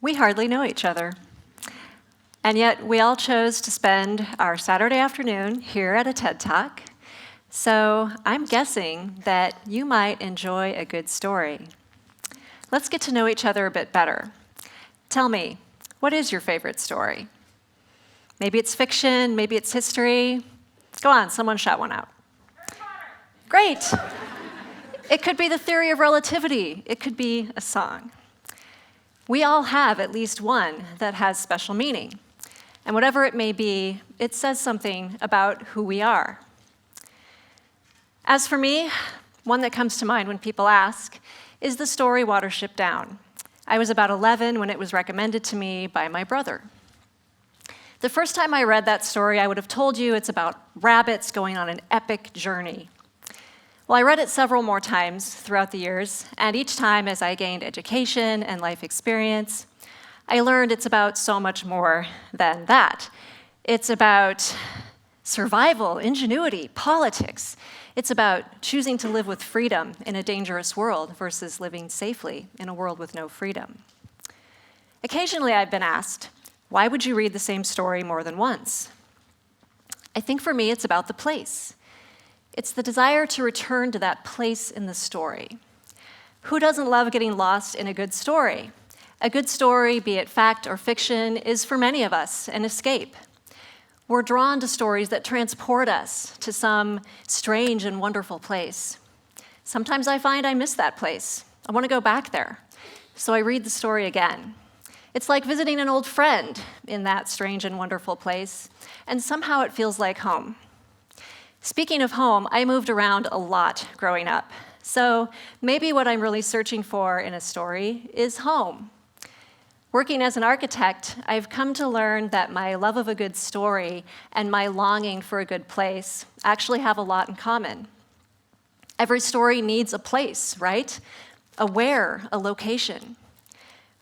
We hardly know each other. And yet we all chose to spend our Saturday afternoon here at a TED Talk. So I'm guessing that you might enjoy a good story. Let's get to know each other a bit better. Tell me, what is your favorite story? Maybe it's fiction, maybe it's history. Go on, someone shout one out. Great. It could be the theory of relativity. It could be a song. We all have at least one that has special meaning. And whatever it may be, it says something about who we are. As for me, one that comes to mind when people ask is the story Watership Down. I was about 11 when it was recommended to me by my brother. The first time I read that story, I would have told you it's about rabbits going on an epic journey. Well, I read it several more times throughout the years, and each time as I gained education and life experience, I learned it's about so much more than that. It's about survival, ingenuity, politics. It's about choosing to live with freedom in a dangerous world versus living safely in a world with no freedom. Occasionally I've been asked, why would you read the same story more than once? I think for me it's about the place. It's the desire to return to that place in the story. Who doesn't love getting lost in a good story? A good story, be it fact or fiction, is for many of us an escape. We're drawn to stories that transport us to some strange and wonderful place. Sometimes I find I miss that place. I want to go back there. So I read the story again. It's like visiting an old friend in that strange and wonderful place, and somehow it feels like home. Speaking of home, I moved around a lot growing up. So maybe what I'm really searching for in a story is home. Working as an architect, I've come to learn that my love of a good story and my longing for a good place actually have a lot in common. Every story needs a place, right? A where, a location.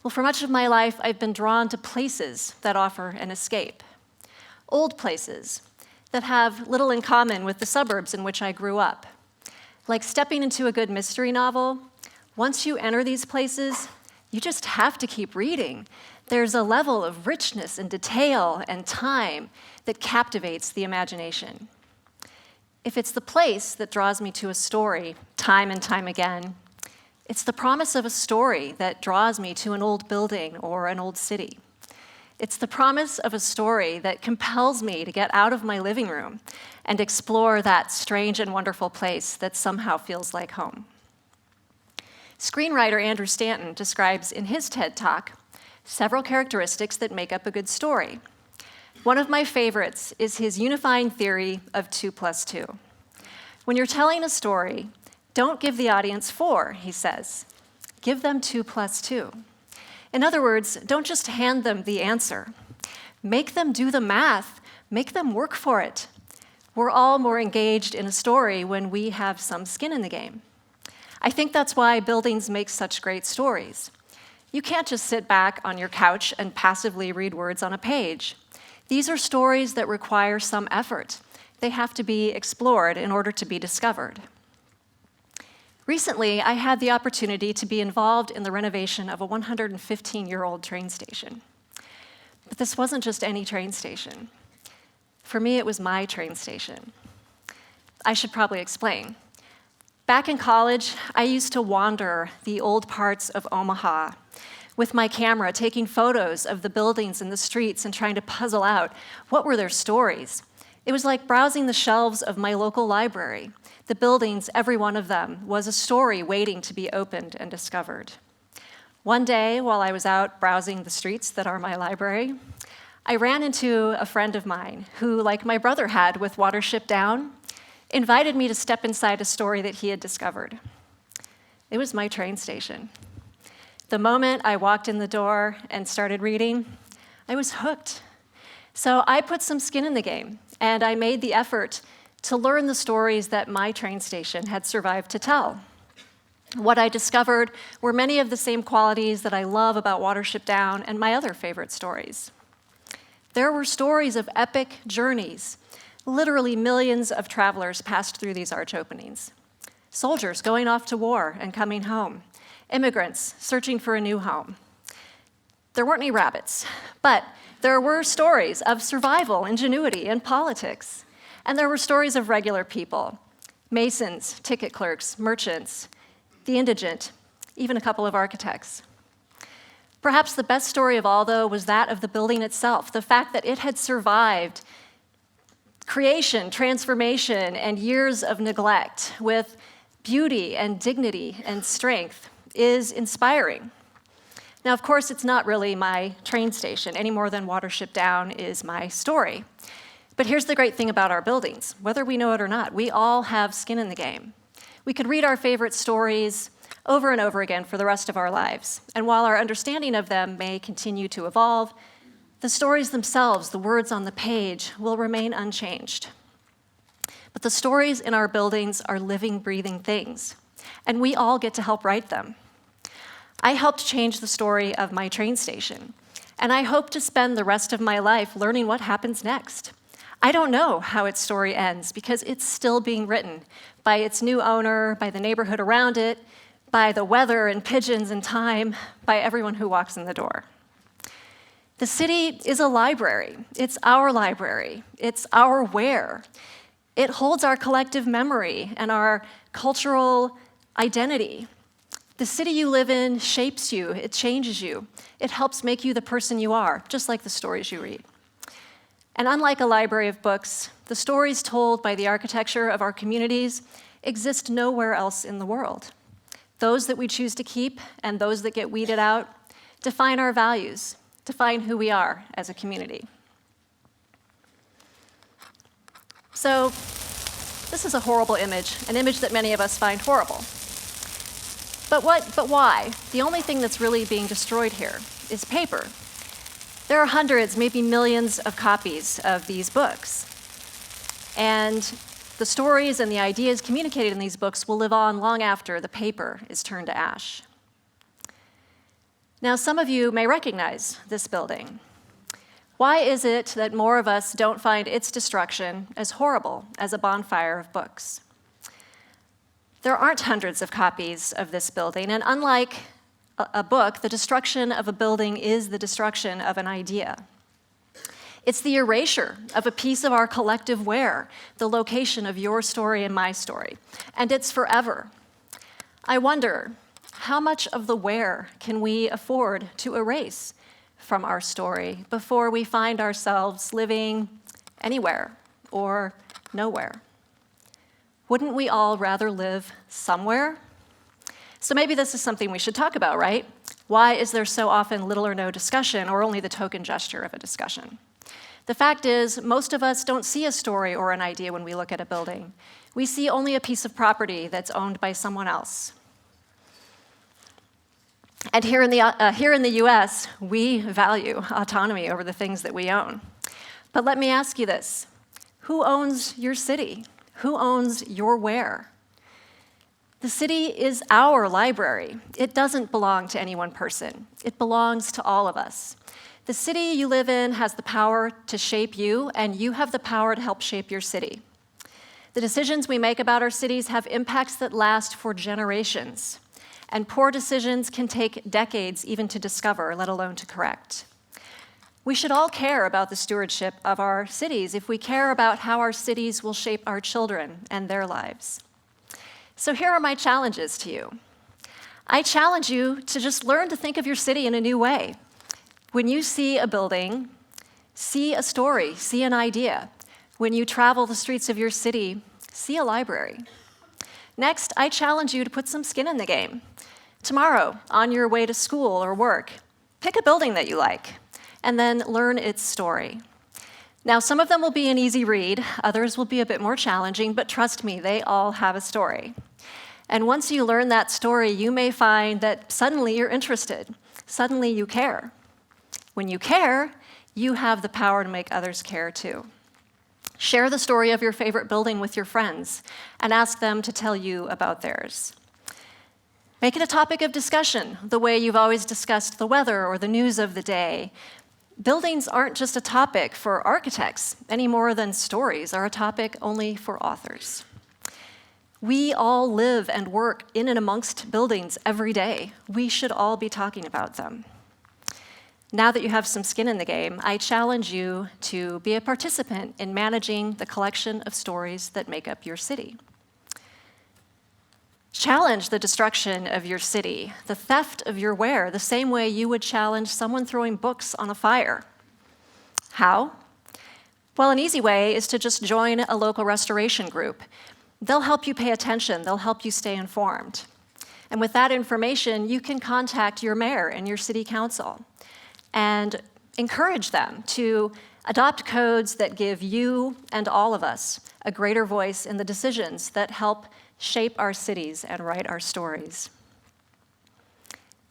Well, for much of my life, I've been drawn to places that offer an escape. Old places that have little in common with the suburbs in which I grew up. Like stepping into a good mystery novel, once you enter these places, you just have to keep reading. There's a level of richness and detail and time that captivates the imagination. If it's the place that draws me to a story time and time again, it's the promise of a story that draws me to an old building or an old city. It's the promise of a story that compels me to get out of my living room and explore that strange and wonderful place that somehow feels like home. Screenwriter Andrew Stanton describes in his TED Talk several characteristics that make up a good story. One of my favorites is his unifying theory of 2 + 2. When you're telling a story, don't give the audience 4, he says. Give them 2 + 2. In other words, don't just hand them the answer. Make them do the math. Make them work for it. We're all more engaged in a story when we have some skin in the game. I think that's why buildings make such great stories. You can't just sit back on your couch and passively read words on a page. These are stories that require some effort. They have to be explored in order to be discovered. Recently, I had the opportunity to be involved in the renovation of a 115-year-old train station. But this wasn't just any train station. For me, it was my train station. I should probably explain. Back in college, I used to wander the old parts of Omaha with my camera, taking photos of the buildings and the streets and trying to puzzle out what were their stories. It was like browsing the shelves of my local library. The buildings, every one of them, was a story waiting to be opened and discovered. One day, while I was out browsing the streets that are my library, I ran into a friend of mine who, like my brother had with Watership Down, invited me to step inside a story that he had discovered. It was my train station. The moment I walked in the door and started reading, I was hooked. So I put some skin in the game, and I made the effort to learn the stories that my train station had survived to tell. What I discovered were many of the same qualities that I love about Watership Down and my other favorite stories. There were stories of epic journeys. Literally millions of travelers passed through these arch openings. Soldiers going off to war and coming home. Immigrants searching for a new home. There weren't any rabbits, but there were stories of survival, ingenuity, and politics. And there were stories of regular people, masons, ticket clerks, merchants, the indigent, even a couple of architects. Perhaps the best story of all, though, was that of the building itself. The fact that it had survived creation, transformation, and years of neglect with beauty and dignity and strength is inspiring. Now, of course, it's not really my train station any more than Watership Down is my story. But here's the great thing about our buildings. Whether we know it or not, we all have skin in the game. We could read our favorite stories over and over again for the rest of our lives. And while our understanding of them may continue to evolve, the stories themselves, the words on the page, will remain unchanged. But the stories in our buildings are living, breathing things, and we all get to help write them. I helped change the story of my train station, and I hope to spend the rest of my life learning what happens next. I don't know how its story ends because it's still being written by its new owner, by the neighborhood around it, by the weather and pigeons and time, by everyone who walks in the door. The city is a library. It's our library. It's our where. It holds our collective memory and our cultural identity. The city you live in shapes you. It changes you. It helps make you the person you are, just like the stories you read. And unlike a library of books, the stories told by the architecture of our communities exist nowhere else in the world. Those that we choose to keep and those that get weeded out define our values, define who we are as a community. So, this is a horrible image, an image that many of us find horrible. But why? The only thing that's really being destroyed here is paper. There are hundreds, maybe millions of copies of these books. And the stories and the ideas communicated in these books will live on long after the paper is turned to ash. Now, some of you may recognize this building. Why is it that more of us don't find its destruction as horrible as a bonfire of books? There aren't hundreds of copies of this building, and unlike a book, the destruction of a building is the destruction of an idea. It's the erasure of a piece of our collective where, the location of your story and my story, and it's forever. I wonder, how much of the where can we afford to erase from our story before we find ourselves living anywhere or nowhere? Wouldn't we all rather live somewhere? So maybe this is something we should talk about, right? Why is there so often little or no discussion, or only the token gesture of a discussion? The fact is, most of us don't see a story or an idea when we look at a building. We see only a piece of property that's owned by someone else. And here in the US, we value autonomy over the things that we own. But let me ask you this. Who owns your city? Who owns your where? The city is our library. It doesn't belong to any one person. It belongs to all of us. The city you live in has the power to shape you, and you have the power to help shape your city. The decisions we make about our cities have impacts that last for generations, and poor decisions can take decades even to discover, let alone to correct. We should all care about the stewardship of our cities if we care about how our cities will shape our children and their lives. So here are my challenges to you. I challenge you to just learn to think of your city in a new way. When you see a building, see a story, see an idea. When you travel the streets of your city, see a library. Next, I challenge you to put some skin in the game. Tomorrow, on your way to school or work, pick a building that you like, and then learn its story. Now, some of them will be an easy read, others will be a bit more challenging, but trust me, they all have a story. And once you learn that story, you may find that suddenly you're interested, suddenly you care. When you care, you have the power to make others care too. Share the story of your favorite building with your friends and ask them to tell you about theirs. Make it a topic of discussion, the way you've always discussed the weather or the news of the day. Buildings aren't just a topic for architects any more than stories are a topic only for authors. We all live and work in and amongst buildings every day. We should all be talking about them. Now that you have some skin in the game, I challenge you to be a participant in managing the collection of stories that make up your city. Challenge the destruction of your city, the theft of your ware, the same way you would challenge someone throwing books on a fire. How? Well, an easy way is to just join a local restoration group. They'll help you pay attention, they'll help you stay informed. And with that information, you can contact your mayor and your city council and encourage them to adopt codes that give you and all of us a greater voice in the decisions that help shape our cities and write our stories.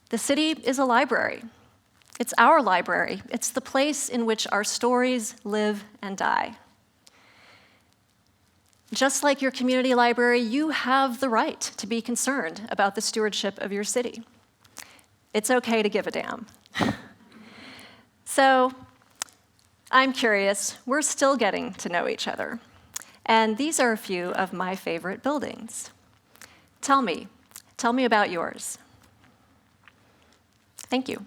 The city is a library. It's our library. It's the place in which our stories live and die. Just like your community library, you have the right to be concerned about the stewardship of your city. It's okay to give a damn. So, I'm curious, we're still getting to know each other. And these are a few of my favorite buildings. Tell me about yours. Thank you.